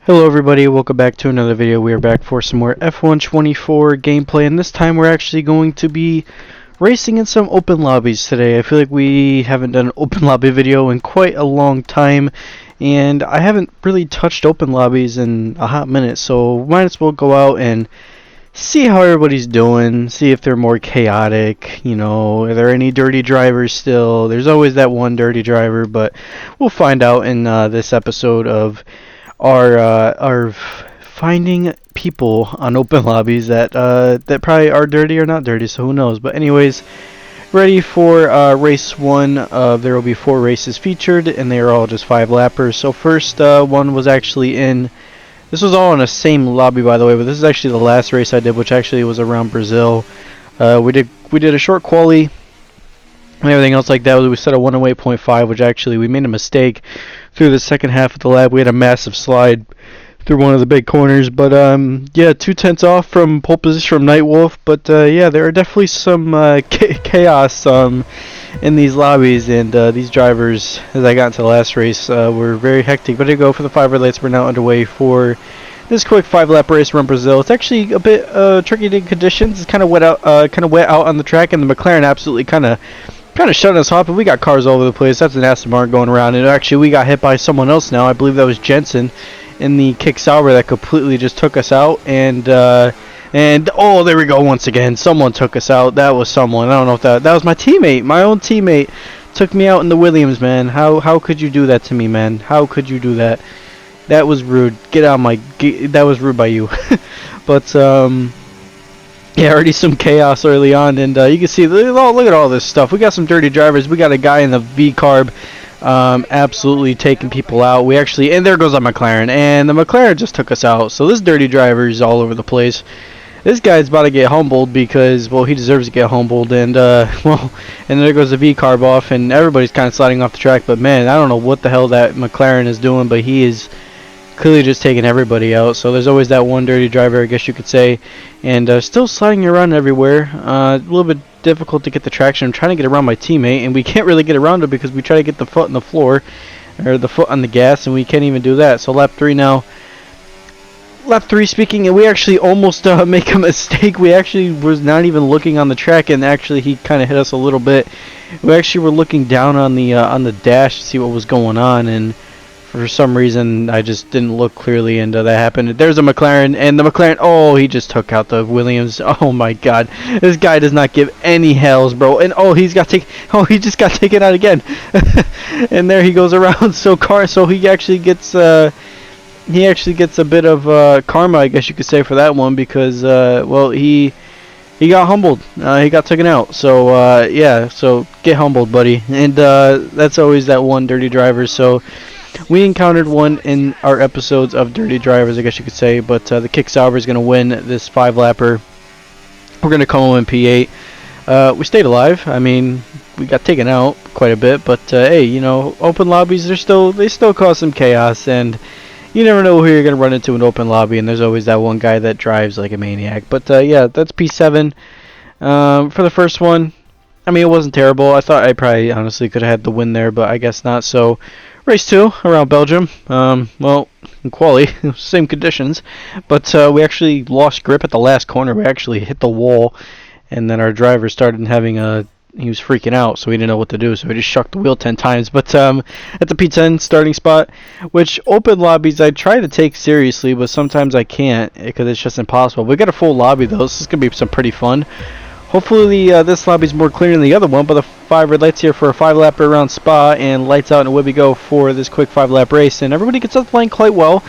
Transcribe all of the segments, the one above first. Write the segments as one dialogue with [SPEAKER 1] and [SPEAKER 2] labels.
[SPEAKER 1] Hello everybody, welcome back to another video. We are back for some more F1 24 gameplay, and this time we're actually going to be racing in some open lobbies today. I feel like we haven't done an open lobby video in quite a long time, and I haven't really touched open lobbies in a hot minute, so might as well go out and see how everybody's doing, see if they're more chaotic, you know, are there any dirty drivers still? There's always that one dirty driver, but we'll find out in this episode of our finding people on open lobbies that that probably are dirty or not dirty, so who knows. But anyways, ready for race one. There will be 4 races featured, and they are all just 5 lappers. So first one was actually in, this was all in the same lobby, by the way, but this is actually the last race I did, which actually was around Brazil. We did a short quali and everything else like that. We set a 108.5, which actually we made a mistake through the second half of the lap. We had a massive slide through one of the big corners, but yeah, 2/10 off from pole position from Nightwolf. But yeah, there are definitely some chaos in these lobbies, and these drivers, as I got into the last race, were very hectic. But to go for the 5 red lights, we're now underway for this quick 5-lap race around Brazil. It's actually a bit tricky in conditions. It's kind of wet out on the track, and the McLaren absolutely kind of shutting us off, but we got cars all over the place. That's an Aston Martin going around, and actually we got hit by someone else now. I believe that was Jensen in the kick Sauber that completely just took us out, and oh, there we go once again. Someone took us out. That was someone. I don't know if that was my teammate. My own teammate took me out in the Williams, man. How could you do that to me, man? How could you do that? That was rude. Get out of my... that was rude by you. But yeah, already some chaos early on, and you can see, look at all this stuff. We got some dirty drivers. We got a guy in the V-carb absolutely taking people out. We actually, and there goes our McLaren, and the McLaren just took us out. So this dirty driver is all over the place. This guy's about to get humbled because, well, he deserves to get humbled, and well, and there goes the V-carb off, and everybody's kind of sliding off the track. But man, I don't know what the hell that McLaren is doing, but he is clearly just taking everybody out. So there's always that one dirty driver, I guess you could say, and still sliding around everywhere. A little bit difficult to get the traction. I'm trying to get around my teammate, and we can't really get around it because we try to get the foot on the floor, or the foot on the gas, and we can't even do that. So lap 3 now. Lap 3 speaking, and we actually almost make a mistake. We actually was not even looking on the track, and actually he kind of hit us a little bit. We actually were looking down on the dash to see what was going on, and for some reason, I just didn't look clearly, and that happened. There's a McLaren, and the McLaren, oh, he just took out the Williams. Oh my God, this guy does not give any hells, bro. And oh, he just got taken out again. And there he goes around. So he actually gets a bit of karma, I guess you could say, for that one, because well, he got humbled. He got taken out. So yeah, so get humbled, buddy. And that's always that one dirty driver. So we encountered one in our episodes of Dirty Drivers, I guess you could say, but the Kick Sauber is going to win this 5-lapper. We're going to come home in P8. We stayed alive. I mean, we got taken out quite a bit, but hey, you know, open lobbies, they still cause some chaos, and you never know who you're going to run into in an open lobby, and there's always that one guy that drives like a maniac. But yeah, that's P7 for the first one. I mean, it wasn't terrible. I thought I probably honestly could have had the win there, but I guess not. So race 2 around Belgium. Well, in quali, same conditions, but we actually lost grip at the last corner. We actually hit the wall, and then our driver started having he was freaking out, so he didn't know what to do, so he just shook the wheel 10 times. But at the P10 starting spot, which open lobbies I try to take seriously, but sometimes I can't because it's just impossible. We got a full lobby though. This is gonna be some pretty fun. Hopefully this lobby is more clear than the other one, but the 5 red lights here for a 5-lapper around Spa, and lights out, and away we go for this quick 5-lap race. And everybody gets off the line quite well.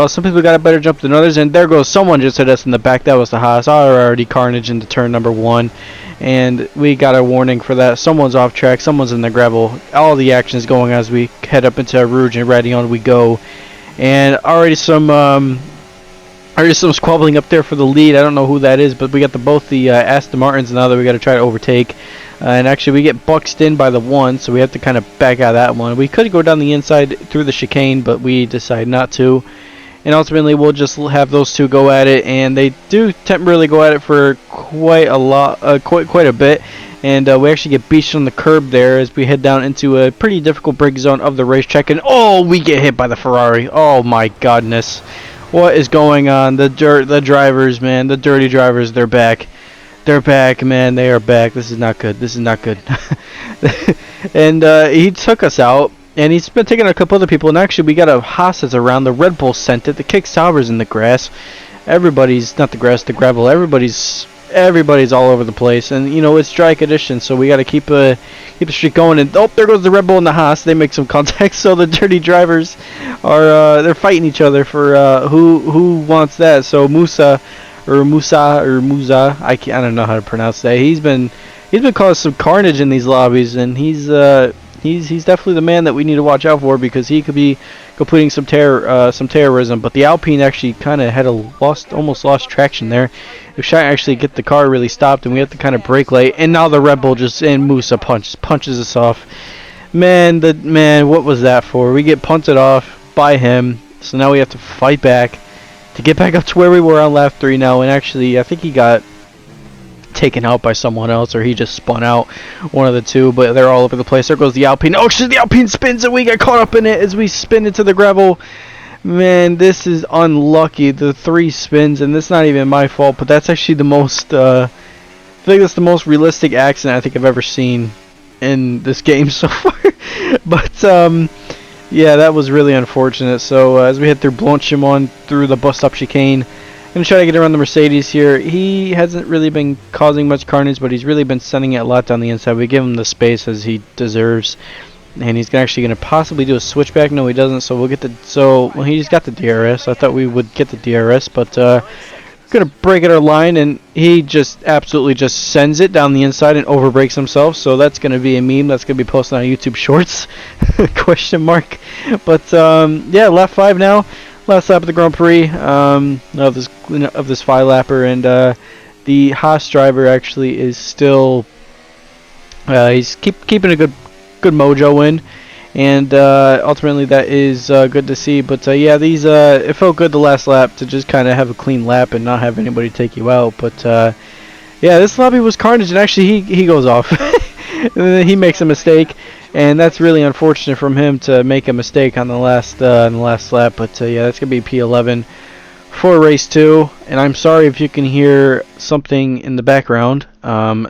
[SPEAKER 1] Some people got a better jump than others, and there goes someone just hit us in the back. That was the Haas. Already carnage into turn number 1, and we got a warning for that. Someone's off track, someone's in the gravel. All the action is going as we head up into Rouge, and ready on we go. And already some squabbling up there for the lead. I don't know who that is, but we got both the Aston Martins now that we got to try to overtake. And actually, we get boxed in by the one, so we have to kind of back out of that one. We could go down the inside through the chicane, but we decide not to. And ultimately, we'll just have those two go at it, and they do temporarily go at it for quite a bit. and we actually get beached on the curb there as we head down into a pretty difficult break zone of the racetrack, and oh, we get hit by the Ferrari. Oh my godness, what is going on? The drivers, man, the dirty drivers, they're back. They're back, man. They are back. This is not good. This is not good. And he took us out, and he's been taking a couple other people, and actually we got a Haas that's around. The Red Bull sent it. The Kick Sauber's in the grass. Everybody's, not the grass, the gravel. Everybody's all over the place, and you know it's dry conditions, so we got to keep the streak going. And oh, there goes the Red Bull and the Haas. They make some contact, so the dirty drivers are they're fighting each other for who wants that. So Musa, I don't know how to pronounce that. He's been causing some carnage in these lobbies, and he's definitely the man that we need to watch out for, because he could be completing some terrorism. But the Alpine actually kind of had almost lost traction there. He was trying to actually get the car really stopped, and we had to kind of brake late. And now the Red Bull and Musa punches us off. Man, what was that for? We get punted off by him, so now we have to fight back to get back up to where we were on lap 3 now. And actually, I think he got taken out by someone else, or he just spun out, one of the two, but they're all over the place. There goes the Alpine. Oh shit, the Alpine spins, and we get caught up in it as we spin into the gravel. Man, this is unlucky. The 3 spins, and it's not even my fault, but that's actually the most I think that's the most realistic accident I think I've ever seen in this game so far. But yeah, that was really unfortunate. So as we head through Blanchimont through the bus stop chicane, I'm going to try to get around the Mercedes here. He hasn't really been causing much carnage, but he's really been sending it a lot down the inside. We give him the space as he deserves, and he's actually going to possibly do a switchback. No, he doesn't. So we'll get well, he's got the DRS. I thought we would get the DRS, but we're going to break at our line, and he just absolutely just sends it down the inside and overbrakes himself. So that's going to be a meme that's going to be posted on YouTube Shorts. Question mark. But yeah, lap 5 now. Last lap of the Grand Prix of this 5-lapper, and the Haas driver actually is still he's keeping a good mojo in, and ultimately that is good to see. But yeah, it felt good the last lap to just kind of have a clean lap and not have anybody take you out. But yeah, this lobby was carnage, and actually he goes off. He makes a mistake, and that's really unfortunate from him to make a mistake on the last lap. But yeah, that's gonna be P11 for race 2. And I'm sorry if you can hear something in the background.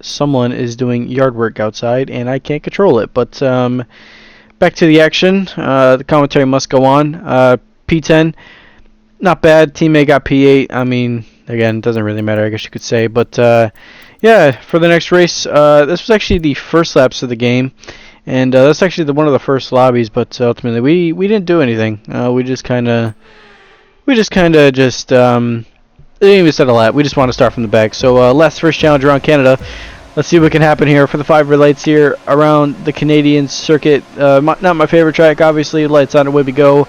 [SPEAKER 1] Someone is doing yard work outside, and I can't control it. But back to the action. The commentary must go on. P10, not bad. Teammate got P8. I mean, again, it doesn't really matter, I guess you could say. But yeah, for the next race, this was actually the first laps of the game, and that's actually one of the first lobbies. But ultimately, we didn't do anything. We just kind of didn't even set a lap. We just want to start from the back. So last first challenge around Canada. Let's see what can happen here for the 5 red lights here around the Canadian circuit. Not my favorite track, obviously. Lights on, away we go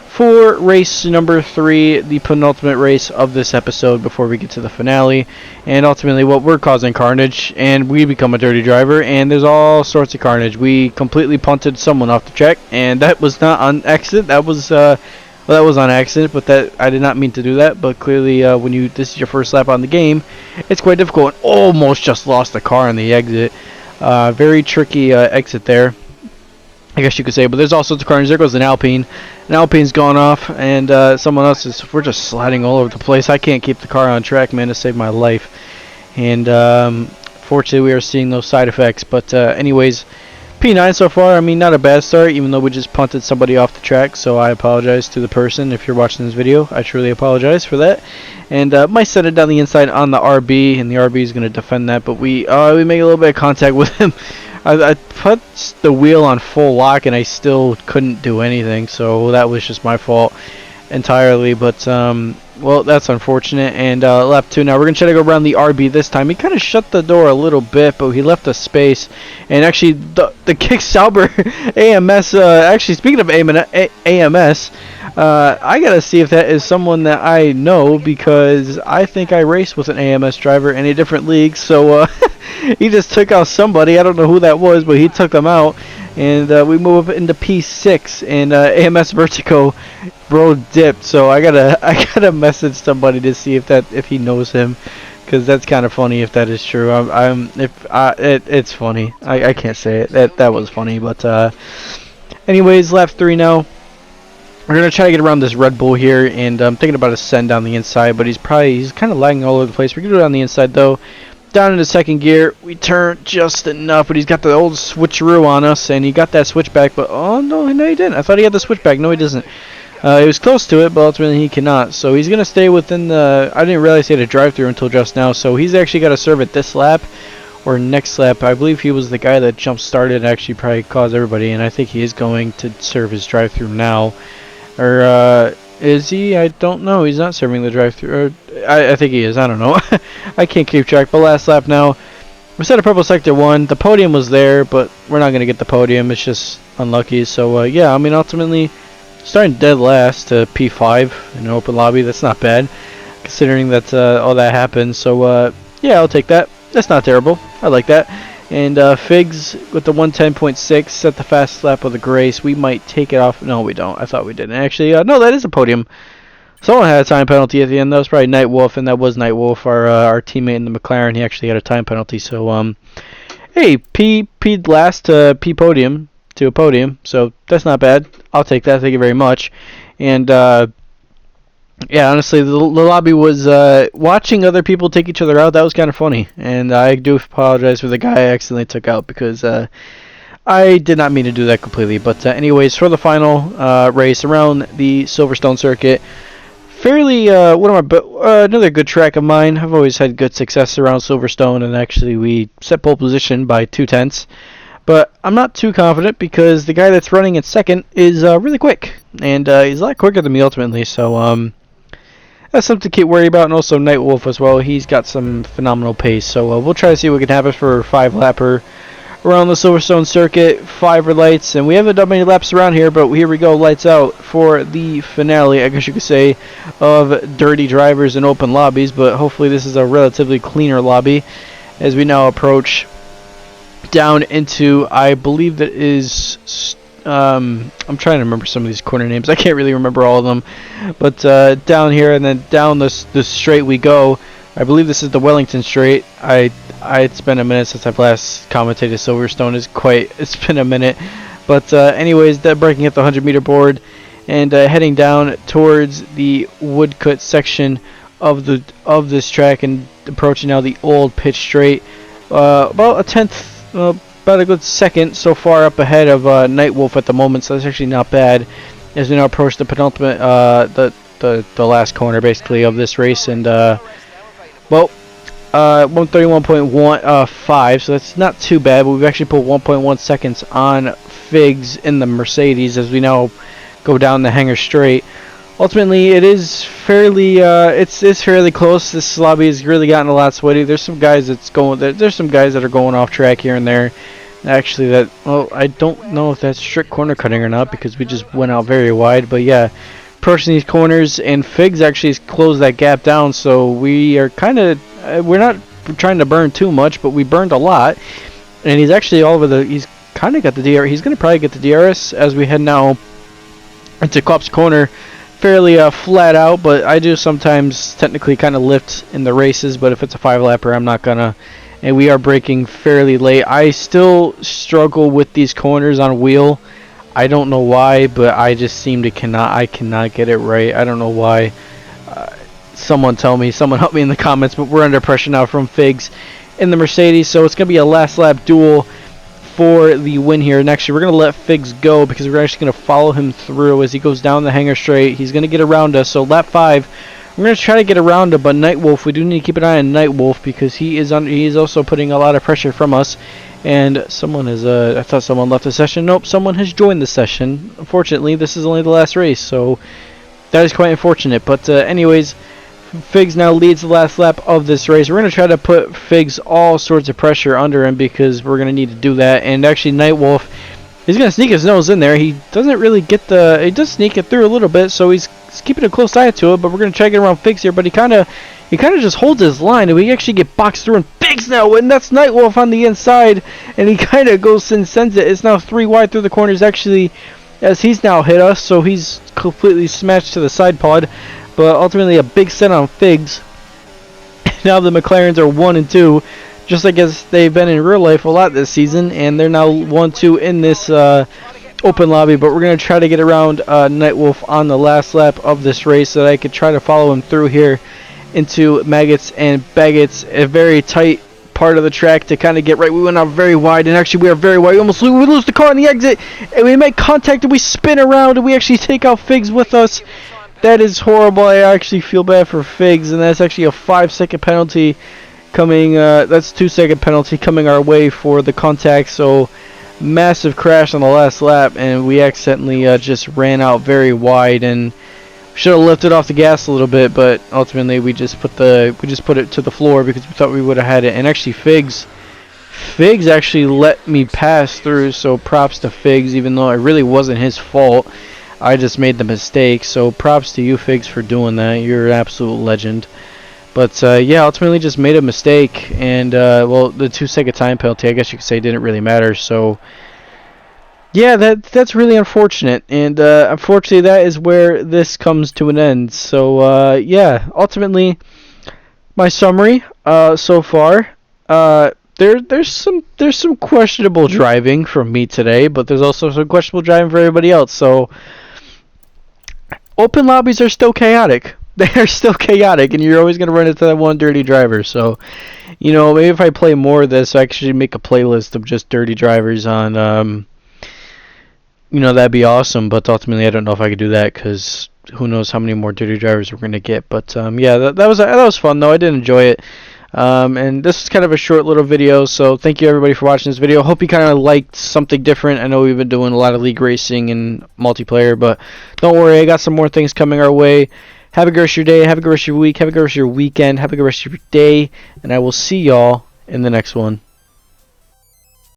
[SPEAKER 1] for race number 3, the penultimate race of this episode before we get to the finale. And ultimately, what we're causing carnage, and we become a dirty driver, and there's all sorts of carnage. We completely punted someone off the track, and that was not on accident. That was well, that was on accident, but that I did not mean to do that. But clearly, when this is your first lap on the game, it's quite difficult. And almost just lost the car on the exit. Very tricky exit there, I guess you could say. But there's all sorts of carnage. There goes an Alpine. An Alpine's gone off, and someone else is. We're just sliding all over the place. I can't keep the car on track, man, to save my life. And fortunately, we are seeing those side effects. But anyways, P9 so far. I mean, not a bad start, even though we just punted somebody off the track. So I apologize to the person if you're watching this video. I truly apologize for that. And might send it down the inside on the RB, and the RB is going to defend that. But we make a little bit of contact with him. I put the wheel on full lock, and I still couldn't do anything. So that was just my fault entirely. But well, that's unfortunate. And lap 2 now. We're going to try to go around the RB this time. He kind of shut the door a little bit, but he left a space. And actually, the Kick Sauber AMS, actually, speaking of AMS, I got to see if that is someone that I know, because I think I raced with an AMS driver in a different league. So he just took out somebody. I don't know who that was, but he took them out. And we move up into P6, and AMS Vertigo bro dipped. So I gotta message somebody to see if he knows him, because that's kind of funny if that is true. It's funny. I can't say it. That was funny, but anyways, lap 3 now. We're gonna try to get around this Red Bull here, and I'm thinking about a send down the inside, but he's kind of lagging all over the place. We're gonna do it on the inside though. Down into second gear, we turn just enough, but he's got the old switcheroo on us, and he got that switchback, but oh no, he didn't. I thought he had the switchback. No, he doesn't. He was close to it, but ultimately he cannot. So he's gonna stay within the. I didn't realize he had a drive-through until just now. So he's actually got to serve it this lap or next lap. I believe he was the guy that jump started and actually probably caused everybody, and I think he is going to serve his drive-through now. Or is he? I don't know. He's not serving the drive-through. I think he is. I don't know. I can't keep track. But last lap now. We set a purple sector 1. The podium was there, but we're not going to get the podium. It's just unlucky. So, yeah, I mean, ultimately, starting dead last to P5 in an open lobby. That's not bad, considering that all that happened. So, yeah, I'll take that. That's not terrible. I like that. And Figs with the 110.6 set the fastest lap of the race. We might take it off. No, we don't. I thought we didn't. Actually, no, that is a podium. Someone had a time penalty at the end. That was probably Nightwolf, and that was Nightwolf, our teammate in the McLaren. He actually had a time penalty. So, hey, P last to P podium to a podium. So that's not bad. I'll take that. Thank you very much. And yeah, honestly, the lobby was watching other people take each other out. That was kind of funny, and I do apologize for the guy I accidentally took out because I did not mean to do that completely. But anyways, for the final race around the Silverstone circuit, fairly another good track of mine. I've always had good success around Silverstone, and actually we set pole position by 2/10. But I'm not too confident because the guy that's running in second is really quick, and he's a lot quicker than me ultimately. So that's something to keep worried about, and also Nightwolf as well. He's got some phenomenal pace, so we'll try to see what can happen for a 5-lapper around the Silverstone circuit. 5 lights, and we haven't done many laps around here, but here we go, lights out for the finale, I guess you could say, of dirty drivers and open lobbies. But hopefully this is a relatively cleaner lobby as we now approach down into, I believe that is I'm trying to remember some of these corner names. I can't really remember all of them, but down here and then down this straight we go. I believe this is the Wellington Straight. It's been a minute since I've last commentated Silverstone. It's been a minute, but anyways, that breaking at the 100-meter board and heading down towards the woodcut section of this track and approaching now the old pitch straight. About a tenth. About a good second so far up ahead of Nightwolf at the moment, so that's actually not bad as we now approach the penultimate, the last corner basically of this race. And 131.15, so that's not too bad, but we've actually put 1.1 seconds on Figs in the Mercedes as we now go down the hangar straight. Ultimately, it is fairly, it's fairly close. This lobby has really gotten a lot sweaty. There's some guys there's some guys that are going off track here and there. Actually, I don't know if that's strict corner cutting or not because we just went out very wide. But yeah, approaching these corners, and Figs actually closed that gap down. So we are we're not trying to burn too much, but we burned a lot. And he's actually he's kind of got the DR. He's going to probably get the DRS as we head now into Kopp's corner. Fairly flat out, but I do sometimes technically kind of lift in the races, but if it's a 5-lapper, I'm not gonna. And we are braking fairly late. I still struggle with these corners on wheel. I don't know why, but I just seem to I cannot get it right. I don't know why. Someone help me in the comments, but we're under pressure now from Figs in the Mercedes, so it's gonna be a last lap duel for the win here. And actually, we're going to let Figs go because we're actually going to follow him through as he goes down the hangar straight. He's going to get around us. So lap 5, we're going to try to get around him, but Nightwolf, we do need to keep an eye on Nightwolf because he is also putting a lot of pressure from us. And someone is, I thought someone left the session. Nope, someone has joined the session. Unfortunately, this is only the last race, so that is quite unfortunate. But anyways, Figs now leads the last lap of this race. We're going to try to put Figs all sorts of pressure under him because we're going to need to do that. And actually, Nightwolf, he's going to sneak his nose in there. He doesn't really get he does sneak it through a little bit, so he's keeping a close eye to it. But we're going to try to get around Figs here. But he kind of just holds his line, and we actually get boxed through. And Figs now, and that's Nightwolf on the inside, and he kind of goes and sends it. It's now 3 wide through the corners actually, as he's now hit us. So he's completely smashed to the side pod. But ultimately, a big set on Figs now the McLarens are 1 and 2, just like as they've been in real life a lot this season, and they're now 1-2 in this open lobby. But we're gonna try to get around Nightwolf on the last lap of this race so that I could try to follow him through here into Maggots and Baggots, a very tight part of the track to kind of get right. We went out very wide, and actually we are very wide. We lose the car on the exit, and we make contact, and we spin around, and we actually take out Figs with us. That is horrible. I actually feel bad for Figs, and that's actually a 5-second penalty coming. That's 2-second penalty coming our way for the contact. So massive crash on the last lap, and we accidentally just ran out very wide, and should have lifted off the gas a little bit, but ultimately we just put it to the floor because we thought we would have had it. And actually Figs actually let me pass through, so props to Figs, even though it really wasn't his fault. I just made the mistake, so props to you, Figs, for doing that. You're an absolute legend. But yeah, ultimately just made a mistake, and well, the 2-second time penalty, I guess you could say, didn't really matter. So yeah, that's really unfortunate, and unfortunately that is where this comes to an end. So yeah, ultimately my summary so far, there's some questionable driving from me today, but there's also some questionable driving for everybody else. So open lobbies are still chaotic. They are still chaotic, and you're always going to run into that one dirty driver. So, you know, maybe if I play more of this, I actually make a playlist of just dirty drivers on, you know, that'd be awesome. But ultimately, I don't know if I could do that because who knows how many more dirty drivers we're going to get. But yeah, that was fun, though. I did enjoy it. And this is kind of a short little video, so thank you everybody for watching this video. Hope you kind of liked something different. I know we've been doing a lot of league racing and multiplayer, but don't worry, I got some more things coming our way. Have a good rest of your day, have a good rest of your week, have a good rest of your weekend, have a good rest of your day, and I will see y'all in the next one.